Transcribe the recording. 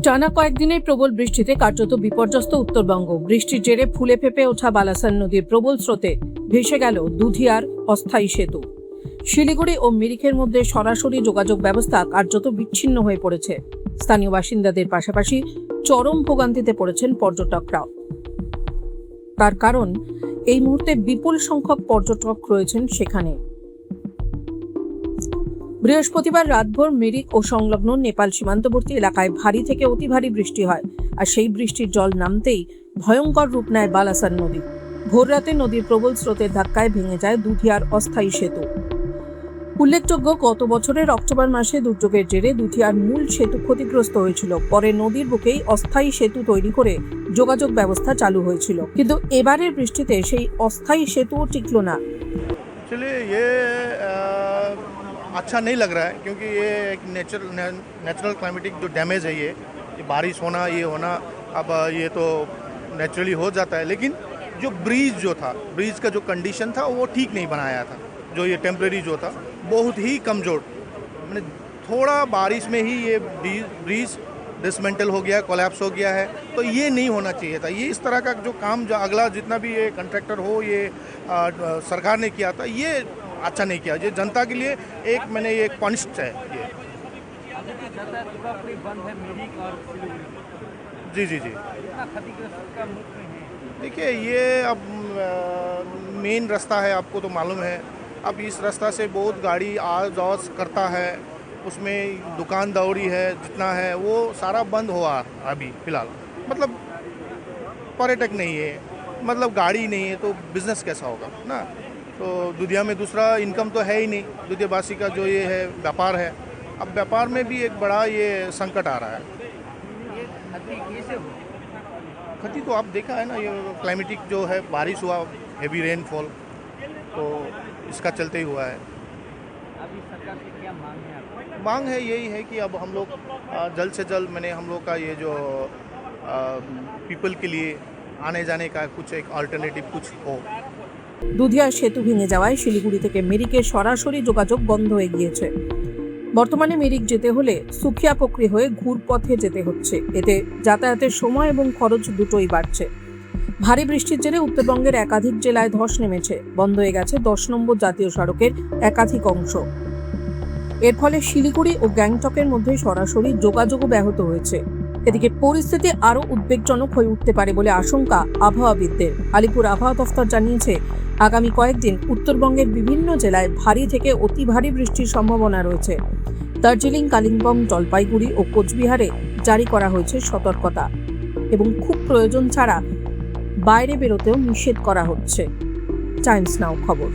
টানা কয়েকদিনের প্রবল বৃষ্টিতে কার্যত বিপর্যস্ত উত্তরবঙ্গ। বৃষ্টির জেরে ফুলে ফেঁপে ওঠা বালাসন নদীর প্রবল স্রোতে ভেসে গেল দুধিয়ার অস্থায়ী সেতু। শিলিগুড়ি ও মিরিকের মধ্যে সরাসরি যোগাযোগ ব্যবস্থা কার্যত বিচ্ছিন্ন হয়ে পড়েছে। স্থানীয় বাসিন্দাদের পাশাপাশি চরম ভোগান্তিতে পড়েছেন পর্যটকরাও। তার কারণ, এই মুহূর্তে বিপুল সংখ্যক পর্যটক রয়েছেন সেখানে। বৃহস্পতিবার রাতভর মিরিক ও সংলগ্ন নেপাল সীমান্তবর্তী এলাকায় ভারী থেকে অতি ভারী বৃষ্টি হয়, আর সেই বৃষ্টির জল নামতেই ভয়ঙ্কর রূপ নেয় বালাসন নদী। ভোররাতে নদীর প্রবল স্রোতের ধাক্কায় ভেঙে যায় দুধিয়ার অস্থায়ী সেতু। উল্লেখযোগ্য, গত বছরের অক্টোবর মাসে দুর্যোগের জেরে দুধিয়ার মূল সেতু ক্ষতিগ্রস্ত হয়েছিল। পরে নদীর বুকেই অস্থায়ী সেতু তৈরি করে যোগাযোগ ব্যবস্থা চালু হয়েছিল, কিন্তু এবারের বৃষ্টিতে সেই অস্থায়ী সেতুও টিকল না। अच्छा नहीं लग रहा है, क्योंकि ये एक नेचुरल क्लाइमेटिक जो डैमेज है, ये बारिश होना, ये होना, अब ये तो नेचुरली हो जाता है। लेकिन जो ब्रीज का जो कंडीशन था वो ठीक नहीं बनाया था। जो ये टेम्परेरी जो था बहुत ही कमज़ोर, मैंने थोड़ा बारिश में ही ये ब्रीज डिसमेंटल हो गया, कोलैप्स हो गया है। तो ये नहीं होना चाहिए था। ये इस तरह का जो काम जो अगला जितना भी ये कंट्रैक्टर हो, ये सरकार ने किया था, ये अच्छा नहीं किया। ये जनता के लिए मैंने ये कॉन्स्ट है ये। जी जी जी देखिए, ये अब मेन रास्ता है, आपको तो मालूम है। अब इस रास्ता से बहुत गाड़ी आ जाओ करता है, उसमें दुकान दौड़ी है, जितना है वो सारा बंद हुआ अभी फ़िलहाल। मतलब पर्यटक नहीं है, मतलब गाड़ी नहीं है, तो बिज़नेस कैसा होगा ना। तो दुधिया में दूसरा इनकम तो है ही नहीं। दुधियावासी का जो ये है व्यापार है, अब व्यापार में भी एक बड़ा ये संकट आ रहा है। क्षति तो आप देखा है ना, ये क्लाइमेटिक जो है, बारिश हुआ, हेवी रेनफॉल, तो इसका चलते ही हुआ है। अभी सरकार से क्या मांग है आपकी? मांग है यही है कि अब हम लोग जल्द से जल्द हम लोग का ये जो पीपल के लिए आने जाने का कुछ एक अल्टरनेटिव कुछ हो। দুধিয়ার সেতু ভেঙে যাওয়ায় শিলিগুড়ি থেকে মিরিকে সরাসরি যোগাযোগ বন্ধ হয়ে গিয়েছে। বর্তমানে মিরিক যেতে হলে সুখিয়াপোখরি হয়ে ঘুরপথে যেতে হচ্ছে। এতে যাতায়াতের সময় এবং খরচ দুটোই বাড়ছে। ভারী বৃষ্টির জেরে উত্তরবঙ্গের একাধিক জেলায় ধস নেমেছে। বন্ধ হয়ে গেছে 10 নম্বর জাতীয় সড়কের একাধিক অংশ। এর ফলে শিলিগুড়ি ও গ্যাংটকের মধ্যে সরাসরি যোগাযোগও ব্যাহত হয়েছে। এদিকে পরিস্থিতি আরও উদ্বেগজনক হয়ে উঠতে পারে বলে আশঙ্কা আবহাওয়াবিদদের। আলিপুর আবহাওয়া দফতর জানিয়েছে, আগামী কয়েকদিন উত্তরবঙ্গের বিভিন্ন জেলায় ভারী থেকে অতি ভারী বৃষ্টির সম্ভাবনা রয়েছে। দার্জিলিং, কালিম্পং, জলপাইগুড়ি ও কোচবিহারে জারি করা হয়েছে সতর্কতা, এবং খুব প্রয়োজন ছাড়া বাইরে বেরোতেও নিষেধ করা হচ্ছে। টাইমস নাও খবর।